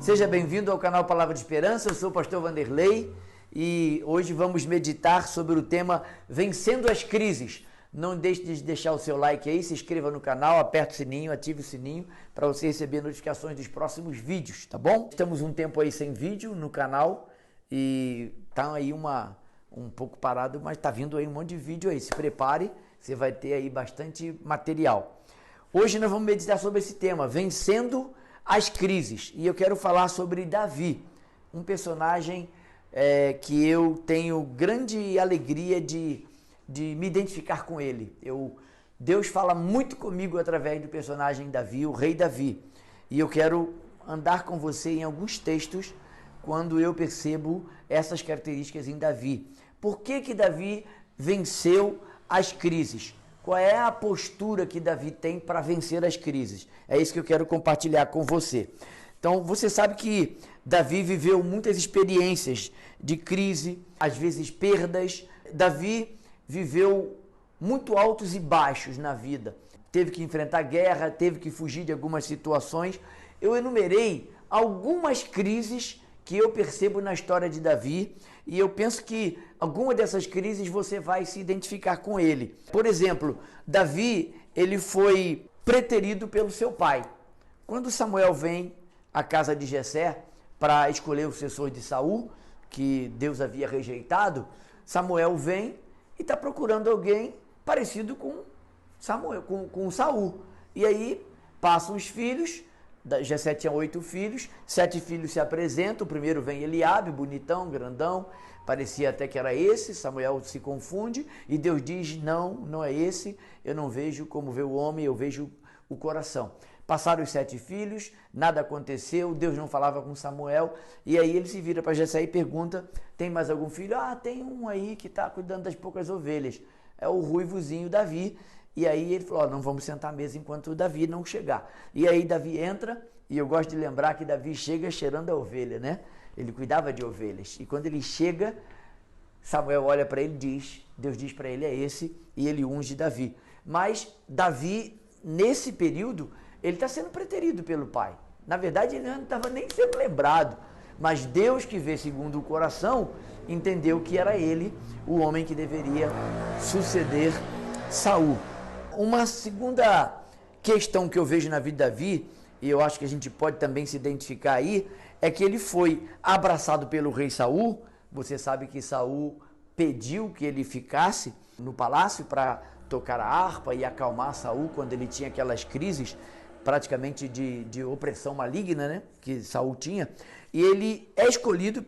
Seja bem-vindo ao canal Palavra de Esperança, eu sou o pastor Vanderlei e hoje vamos meditar sobre o tema Vencendo as Crises. Não deixe de deixar o seu like aí, se inscreva no canal, aperte o sininho, ative o sininho para você receber notificações dos próximos vídeos, tá bom? Estamos um tempo aí sem vídeo no canal e tá aí um pouco parado, mas tá vindo aí um monte de vídeo aí, se prepare, você vai ter aí bastante material. Hoje nós vamos meditar sobre esse tema, Vencendo as Crises, e eu quero falar sobre Davi, um personagem que eu tenho grande alegria de me identificar com ele. Deus fala muito comigo através do personagem Davi, o rei Davi, e eu quero andar com você em alguns textos quando eu percebo essas características em Davi. Por que Davi venceu as crises? Qual é a postura que Davi tem para vencer as crises? É isso que eu quero compartilhar com você. Então, você sabe que Davi viveu muitas experiências de crise, às vezes perdas. Davi viveu muito altos e baixos na vida. Teve que enfrentar guerra, teve que fugir de algumas situações. Eu enumerei algumas crises que eu percebo na história de Davi e eu penso que alguma dessas crises você vai se identificar com ele. Por exemplo, Davi, ele foi preterido pelo seu pai. Quando Samuel vem à casa de Jessé para escolher o sucessor de Saul, que Deus havia rejeitado, Samuel vem e está procurando alguém parecido com Samuel, com Saul. E aí passam os filhos. Jessé tinha 8 filhos, 7 filhos se apresentam, o primeiro vem Eliabe, bonitão, grandão, parecia até que era esse, Samuel se confunde e Deus diz, não é esse, eu não vejo como vê o homem, eu vejo o coração. Passaram os 7 filhos, nada aconteceu, Deus não falava com Samuel, e aí ele se vira para Jessé e pergunta, tem mais algum filho? Ah, tem um aí que está cuidando das poucas ovelhas, é o ruivozinho Davi. E aí ele falou, não vamos sentar à mesa enquanto o Davi não chegar. E aí Davi entra, e eu gosto de lembrar que Davi chega cheirando a ovelha, né? Ele cuidava de ovelhas. E quando ele chega, Samuel olha para ele e diz, Deus diz para ele, é esse, e ele unge Davi. Mas Davi, nesse período, ele está sendo preterido pelo pai. Na verdade, ele não estava nem sendo lembrado. Mas Deus, que vê segundo o coração, entendeu que era ele o homem que deveria suceder Saul. Uma segunda questão que eu vejo na vida de Davi, e eu acho que a gente pode também se identificar aí, é que ele foi abraçado pelo rei Saul. Você sabe que Saul pediu que ele ficasse no palácio para tocar a harpa e acalmar Saul quando ele tinha aquelas crises praticamente de opressão maligna, né, que Saul tinha. E ele é escolhido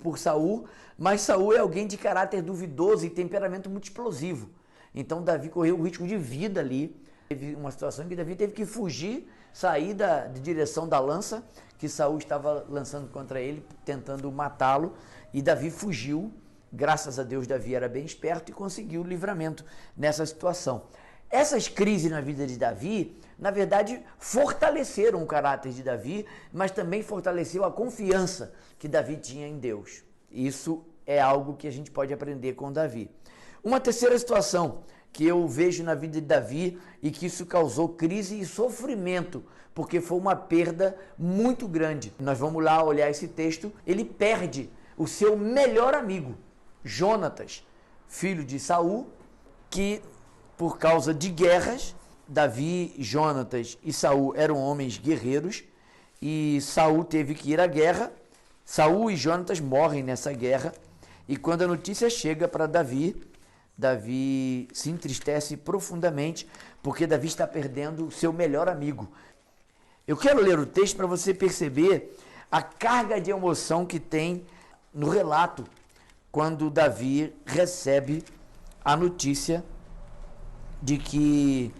por Saul, mas Saul é alguém de caráter duvidoso e temperamento muito explosivo. Então Davi correu o risco de vida ali. Teve uma situação em que Davi teve que fugir, sair de direção da lança que Saul estava lançando contra ele, tentando matá-lo. E Davi fugiu. Graças a Deus, Davi era bem esperto e conseguiu o livramento nessa situação. Essas crises na vida de Davi, na verdade, fortaleceram o caráter de Davi, mas também fortaleceu a confiança que Davi tinha em Deus. Isso é algo que a gente pode aprender com Davi. Uma terceira situação que eu vejo na vida de Davi e que isso causou crise e sofrimento, porque foi uma perda muito grande. Nós vamos lá olhar esse texto. Ele perde o seu melhor amigo, Jonatas, filho de Saul, que por causa de guerras, Davi, Jonatas e Saul eram homens guerreiros e Saul teve que ir à guerra. Saul e Jonatas morrem nessa guerra e quando a notícia chega para Davi se entristece profundamente porque Davi está perdendo o seu melhor amigo. Eu quero ler o texto para você perceber a carga de emoção que tem no relato quando Davi recebe a notícia de que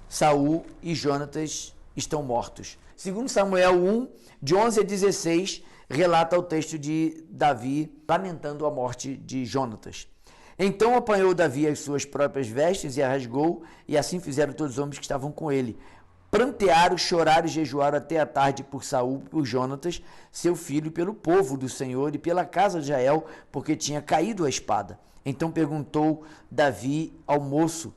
Saul e Jonatas estão mortos. Segundo Samuel 1, de 11 a 16, relata o texto de Davi lamentando a morte de Jonatas. Então apanhou Davi as suas próprias vestes e a rasgou, e assim fizeram todos os homens que estavam com ele. Prantearam, choraram e jejuaram até a tarde por Saul, por Jonatas, seu filho, pelo povo do Senhor e pela casa de Israel, porque tinha caído a espada. Então perguntou Davi ao moço,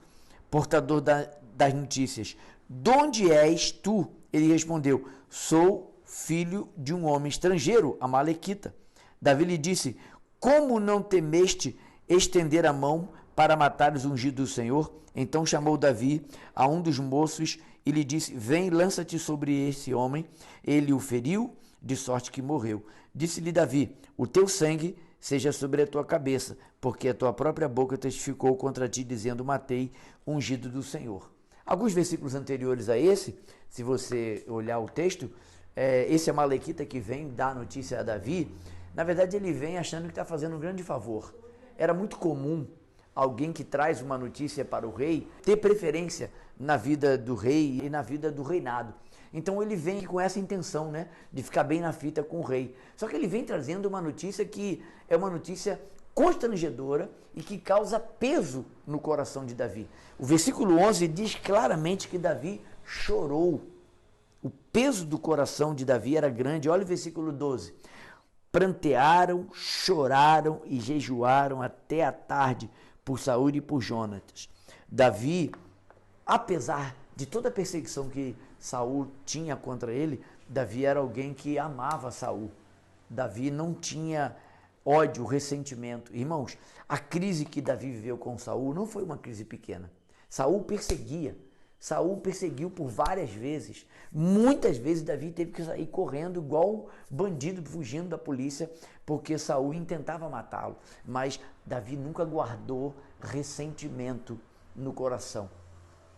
portador das notícias, de onde és tu? Ele respondeu, sou filho de um homem estrangeiro, amalequita. Davi lhe disse: como não temeste estender a mão para matar os ungidos do Senhor? Então chamou Davi a um dos moços e lhe disse: vem, lança-te sobre esse homem. Ele o feriu, de sorte que morreu. Disse-lhe Davi: o teu sangue seja sobre a tua cabeça, porque a tua própria boca testificou contra ti, dizendo: matei o ungido do Senhor. Alguns versículos anteriores a esse, se você olhar o texto, esse amalequita que vem dar notícia a Davi, na verdade ele vem achando que está fazendo um grande favor. Era muito comum alguém que traz uma notícia para o rei ter preferência na vida do rei e na vida do reinado. Então ele vem com essa intenção, né, de ficar bem na fita com o rei. Só que ele vem trazendo uma notícia que é uma notícia constrangedora e que causa peso no coração de Davi. O versículo 11 diz claramente que Davi chorou. O peso do coração de Davi era grande. Olha o versículo 12. Prantearam, choraram e jejuaram até a tarde por Saul e por Jonatas. Davi, apesar de toda a perseguição que Saul tinha contra ele, Davi era alguém que amava Saul. Davi não tinha ódio, ressentimento. Irmãos, a crise que Davi viveu com Saul não foi uma crise pequena. Saul perseguia. Saul perseguiu por várias vezes. Muitas vezes Davi teve que sair correndo igual bandido fugindo da polícia, porque Saul intentava matá-lo. Mas Davi nunca guardou ressentimento no coração.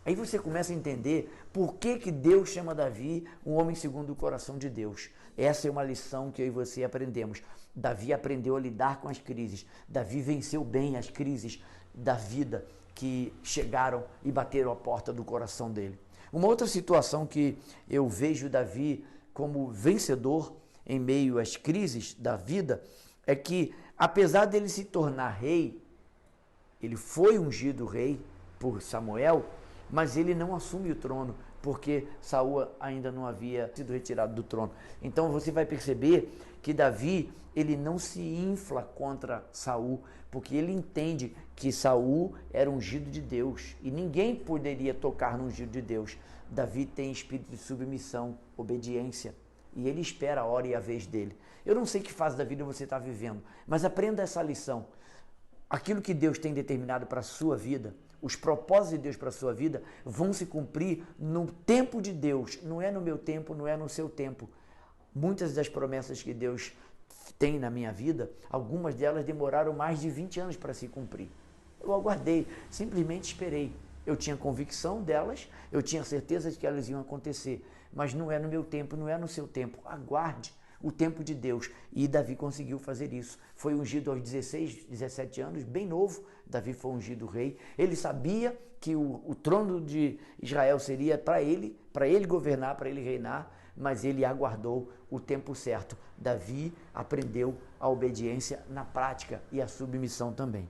Aí você começa a entender por que Deus chama Davi um homem segundo o coração de Deus. Essa é uma lição que eu e você aprendemos. Davi aprendeu a lidar com as crises. Davi venceu bem as crises da vida que chegaram e bateram a porta do coração dele. Uma outra situação que eu vejo Davi como vencedor em meio às crises da vida é que, apesar dele se tornar rei, ele foi ungido rei por Samuel, mas ele não assume o trono, porque Saul ainda não havia sido retirado do trono. Então você vai perceber que Davi, ele não se infla contra Saul, porque ele entende que Saul era ungido de Deus e ninguém poderia tocar no ungido de Deus. Davi tem espírito de submissão, obediência, e ele espera a hora e a vez dele. Eu não sei que fase da vida você está vivendo, mas aprenda essa lição. Aquilo que Deus tem determinado para a sua vida, os propósitos de Deus para a sua vida vão se cumprir no tempo de Deus. Não é no meu tempo, não é no seu tempo. Muitas das promessas que Deus tem na minha vida, algumas delas demoraram mais de 20 anos para se cumprir. Eu aguardei, simplesmente esperei. Eu tinha convicção delas, eu tinha certeza de que elas iam acontecer, mas não é no meu tempo, não é no seu tempo. Aguarde o tempo de Deus. E Davi conseguiu fazer isso. Foi ungido aos 16, 17 anos, bem novo. Davi foi ungido rei. Ele sabia que o trono de Israel seria para ele governar, para ele reinar, mas ele aguardou o tempo certo. Davi aprendeu a obediência na prática e a submissão também.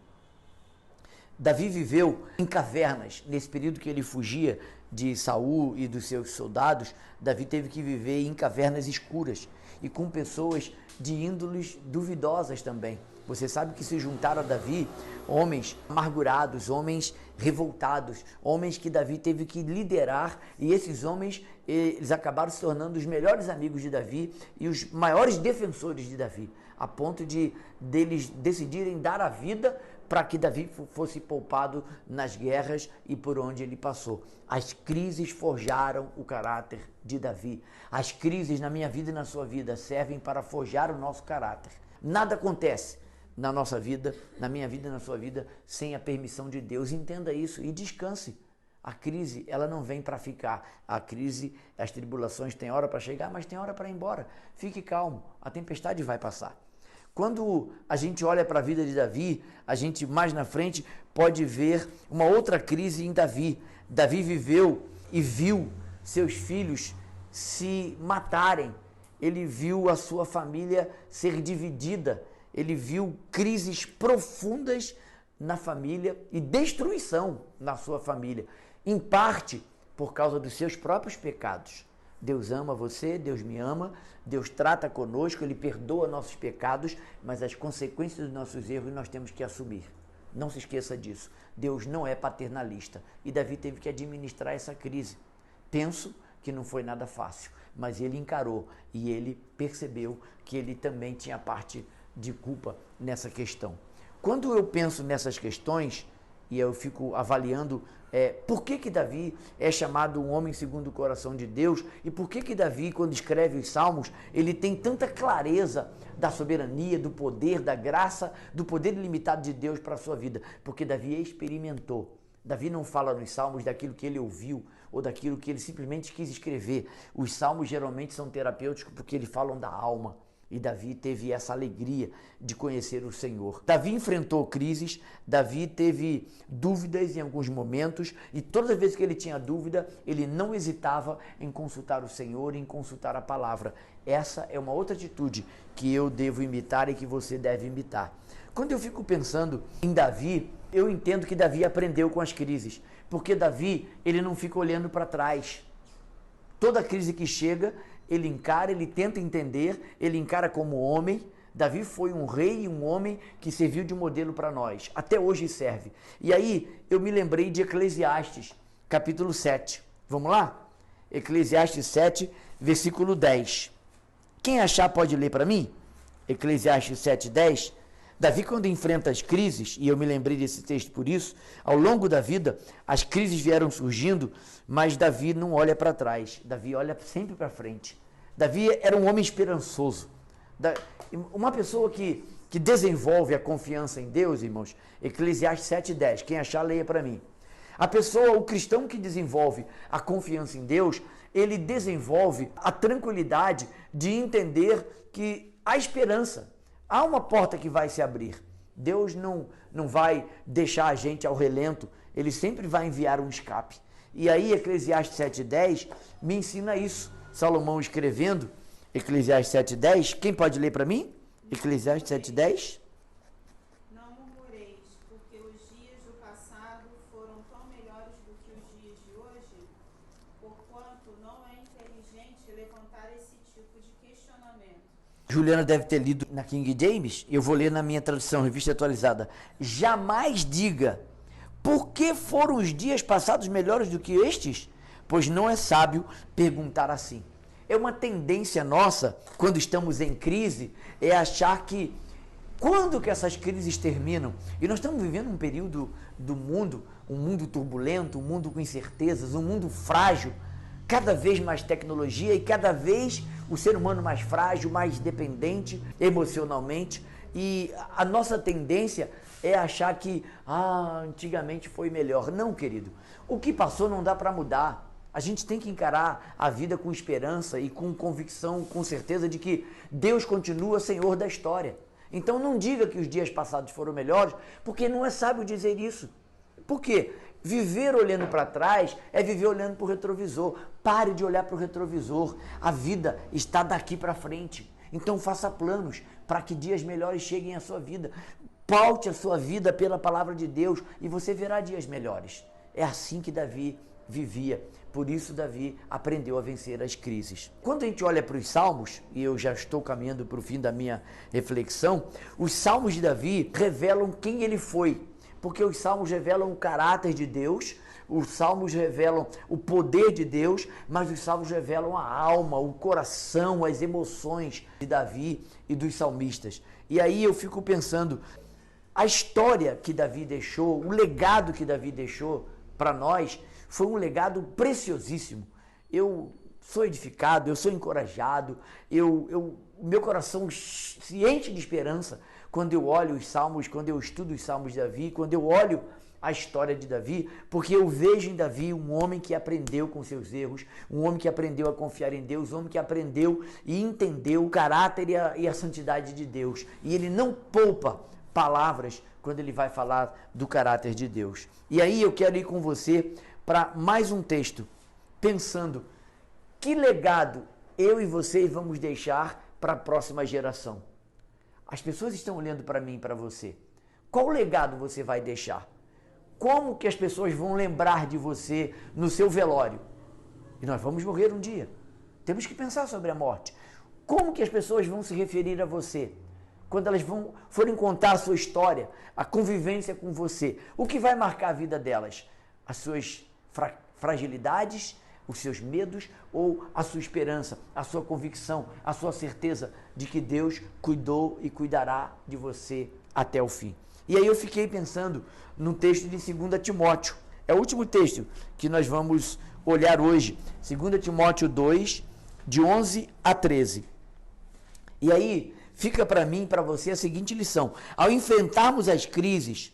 Davi viveu em cavernas. Nesse período que ele fugia de Saul e dos seus soldados, Davi teve que viver em cavernas escuras e com pessoas de índoles duvidosas também. Você sabe que se juntaram a Davi homens amargurados, homens revoltados, homens que Davi teve que liderar, e esses homens, eles acabaram se tornando os melhores amigos de Davi e os maiores defensores de Davi, a ponto de deles decidirem dar a vida para que Davi fosse poupado nas guerras e por onde ele passou. As crises forjaram o caráter de Davi. As crises na minha vida e na sua vida servem para forjar o nosso caráter. Nada acontece na nossa vida, na minha vida e na sua vida, sem a permissão de Deus. Entenda isso e descanse. A crise, ela não vem para ficar. A crise, as tribulações têm hora para chegar, mas tem hora para ir embora. Fique calmo, a tempestade vai passar. Quando a gente olha para a vida de Davi, a gente mais na frente pode ver uma outra crise em Davi. Davi viveu e viu seus filhos se matarem. Ele viu a sua família ser dividida. Ele viu crises profundas na família e destruição na sua família. Em parte por causa dos seus próprios pecados. Deus ama você, Deus me ama, Deus trata conosco, Ele perdoa nossos pecados, mas as consequências dos nossos erros nós temos que assumir. Não se esqueça disso. Deus não é paternalista e Davi teve que administrar essa crise. Penso que não foi nada fácil, mas ele encarou e ele percebeu que ele também tinha parte de culpa nessa questão. Quando eu penso nessas questões, e eu fico avaliando por que Davi é chamado um homem segundo o coração de Deus, e por que Davi, quando escreve os Salmos, ele tem tanta clareza da soberania, do poder, da graça, do poder ilimitado de Deus para a sua vida, porque Davi experimentou. Davi não fala nos Salmos daquilo que ele ouviu ou daquilo que ele simplesmente quis escrever. Os Salmos geralmente são terapêuticos porque eles falam da alma. E Davi teve essa alegria de conhecer o Senhor. Davi enfrentou crises, Davi teve dúvidas em alguns momentos, e todas as vezes que ele tinha dúvida, ele não hesitava em consultar o Senhor, em consultar a palavra. Essa é uma outra atitude que eu devo imitar e que você deve imitar. Quando eu fico pensando em Davi, eu entendo que Davi aprendeu com as crises, porque Davi, ele não fica olhando para trás. Toda crise que chega, ele encara, ele tenta entender, ele encara como homem. Davi foi um rei e um homem que serviu de modelo para nós, até hoje serve. E aí eu me lembrei de Eclesiastes, capítulo 7. Vamos lá? Eclesiastes 7, versículo 10. Quem achar pode ler para mim? Eclesiastes 7, 10. Davi, quando enfrenta as crises, e eu me lembrei desse texto por isso, ao longo da vida, as crises vieram surgindo, mas Davi não olha para trás, Davi olha sempre para frente. Davi era um homem esperançoso. Uma pessoa que desenvolve a confiança em Deus, irmãos, Eclesiastes 7,10, quem achar, leia para mim. A pessoa, o cristão que desenvolve a confiança em Deus, ele desenvolve a tranquilidade de entender que há esperança. Há uma porta que vai se abrir. Deus não vai deixar a gente ao relento. Ele sempre vai enviar um escape. E aí, Eclesiastes 7,10 me ensina isso. Salomão escrevendo, Eclesiastes 7,10. Quem pode ler para mim? Eclesiastes 7,10. Não murmureis, porque os dias do passado foram tão melhores do que os dias de hoje, porquanto não é inteligente levantar esse tipo de questionamento. Juliana deve ter lido na King James, eu vou ler na minha tradução, revista atualizada. Jamais diga, por que foram os dias passados melhores do que estes? Pois não é sábio perguntar assim. É uma tendência nossa, quando estamos em crise, é achar que quando que essas crises terminam? E nós estamos vivendo um período do mundo, um mundo turbulento, um mundo com incertezas, um mundo frágil, cada vez mais tecnologia e cada vez o ser humano mais frágil, mais dependente emocionalmente. E a nossa tendência é achar que antigamente foi melhor. Não, querido. O que passou não dá para mudar. A gente tem que encarar a vida com esperança e com convicção, com certeza de que Deus continua Senhor da história. Então não diga que os dias passados foram melhores, porque não é sábio dizer isso. Por quê? Viver olhando para trás é viver olhando para o retrovisor. Pare de olhar para o retrovisor. A vida está daqui para frente. Então faça planos para que dias melhores cheguem à sua vida. Paute a sua vida pela palavra de Deus e você verá dias melhores. É assim que Davi vivia. Por isso Davi aprendeu a vencer as crises. Quando a gente olha para os Salmos, e eu já estou caminhando para o fim da minha reflexão, os Salmos de Davi revelam quem ele foi. Porque os Salmos revelam o caráter de Deus, os Salmos revelam o poder de Deus, mas os Salmos revelam a alma, o coração, as emoções de Davi e dos salmistas. E aí eu fico pensando, a história que Davi deixou, o legado que Davi deixou para nós, foi um legado preciosíssimo. Eu sou edificado, eu sou encorajado, meu coração se enche de esperança quando eu olho os Salmos, quando eu estudo os Salmos de Davi, quando eu olho a história de Davi, porque eu vejo em Davi um homem que aprendeu com seus erros, um homem que aprendeu a confiar em Deus, um homem que aprendeu e entendeu o caráter e a santidade de Deus. E ele não poupa palavras quando ele vai falar do caráter de Deus. E aí eu quero ir com você para mais um texto, pensando que legado eu e vocês vamos deixar para a próxima geração. As pessoas estão olhando para mim e para você. Qual legado você vai deixar? Como que as pessoas vão lembrar de você no seu velório? E nós vamos morrer um dia. Temos que pensar sobre a morte. Como que as pessoas vão se referir a você? Quando elas forem contar a sua história, a convivência com você, o que vai marcar a vida delas? As suas fragilidades, os seus medos ou a sua esperança, a sua convicção, a sua certeza de que Deus cuidou e cuidará de você até o fim. E aí eu fiquei pensando no texto de 2 Timóteo. É o último texto que nós vamos olhar hoje. 2 Timóteo 2, de 11 a 13. E aí fica para mim e para você a seguinte lição. Ao enfrentarmos as crises,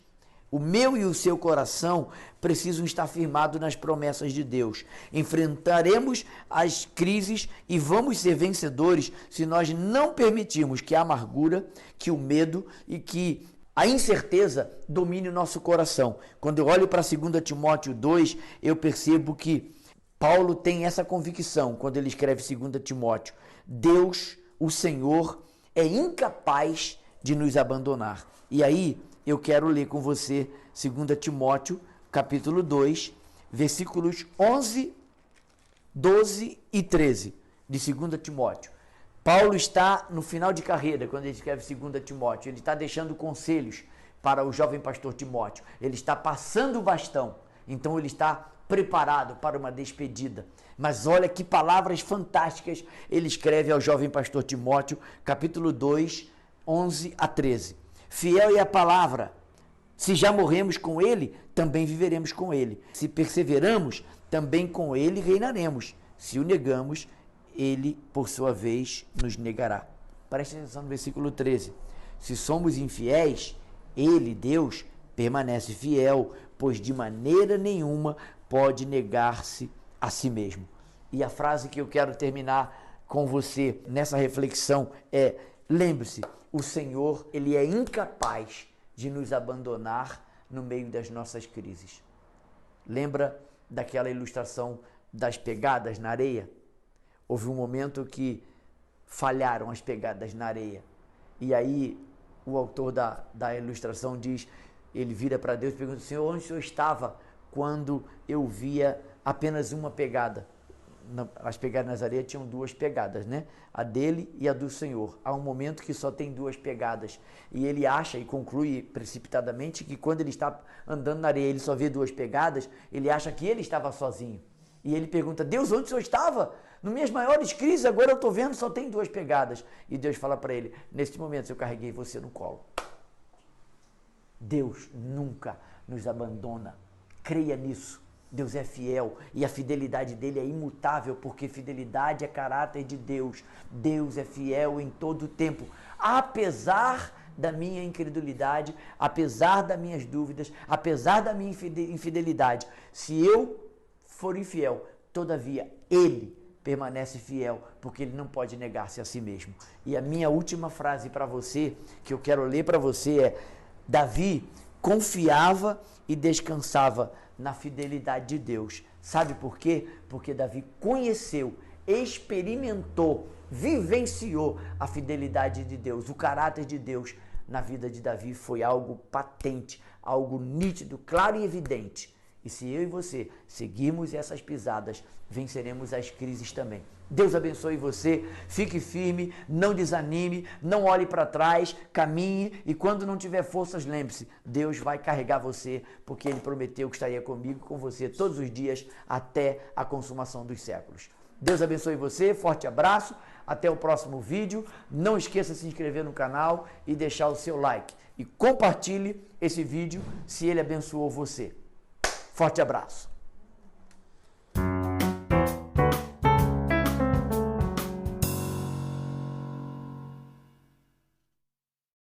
o meu e o seu coração precisam estar firmados nas promessas de Deus. Enfrentaremos as crises e vamos ser vencedores se nós não permitirmos que a amargura, que o medo e que a incerteza domine o nosso coração. Quando eu olho para 2 Timóteo 2, eu percebo que Paulo tem essa convicção quando ele escreve 2 Timóteo. Deus, o Senhor, é incapaz de nos abandonar. E aí eu quero ler com você 2 Timóteo, capítulo 2, versículos 11, 12 e 13 de 2 Timóteo. Paulo está no final de carreira, quando ele escreve 2 Timóteo. Ele está deixando conselhos para o jovem pastor Timóteo. Ele está passando o bastão. Então ele está preparado para uma despedida. Mas olha que palavras fantásticas ele escreve ao jovem pastor Timóteo, capítulo 2, 11 a 13. Fiel é a palavra. Se já morremos com ele, também viveremos com ele. Se perseveramos, também com ele reinaremos. Se o negamos, ele, por sua vez, nos negará. Preste atenção no versículo 13. Se somos infiéis, ele, Deus, permanece fiel, pois de maneira nenhuma pode negar-se a si mesmo. E a frase que eu quero terminar com você nessa reflexão é: lembre-se, o Senhor, ele é incapaz de nos abandonar no meio das nossas crises. Lembra daquela ilustração das pegadas na areia? Houve um momento que falharam as pegadas na areia. E aí o autor da ilustração diz, ele vira para Deus e pergunta: Senhor, onde o Senhor estava quando eu via apenas uma pegada? As pegadas nas areias tinham duas pegadas, né? A dele e a do Senhor. Há um momento que só tem duas pegadas. E ele acha e conclui precipitadamente que quando ele está andando na areia, ele só vê duas pegadas, ele acha que ele estava sozinho. E ele pergunta: Deus, onde o Senhor estava? Nas minhas maiores crises, agora eu estou vendo, só tem duas pegadas. E Deus fala para ele: neste momento eu carreguei você no colo. Deus nunca nos abandona. Creia nisso. Deus é fiel e a fidelidade dele é imutável, porque fidelidade é caráter de Deus. Deus é fiel em todo o tempo, apesar da minha incredulidade, apesar das minhas dúvidas, apesar da minha infidelidade. Se eu for infiel, todavia ele permanece fiel, porque ele não pode negar-se a si mesmo. E a minha última frase para você, que eu quero ler para você é: Davi confiava e descansava na fidelidade de Deus. Sabe por quê? Porque Davi conheceu, experimentou, vivenciou a fidelidade de Deus, o caráter de Deus na vida de Davi foi algo patente, algo nítido, claro e evidente. E se eu e você seguirmos essas pisadas, venceremos as crises também. Deus abençoe você, fique firme, não desanime, não olhe para trás, caminhe e quando não tiver forças, lembre-se, Deus vai carregar você, porque Ele prometeu que estaria comigo e com você todos os dias até a consumação dos séculos. Deus abençoe você, forte abraço, até o próximo vídeo. Não esqueça de se inscrever no canal e deixar o seu like. E compartilhe esse vídeo se ele abençoou você. Forte abraço.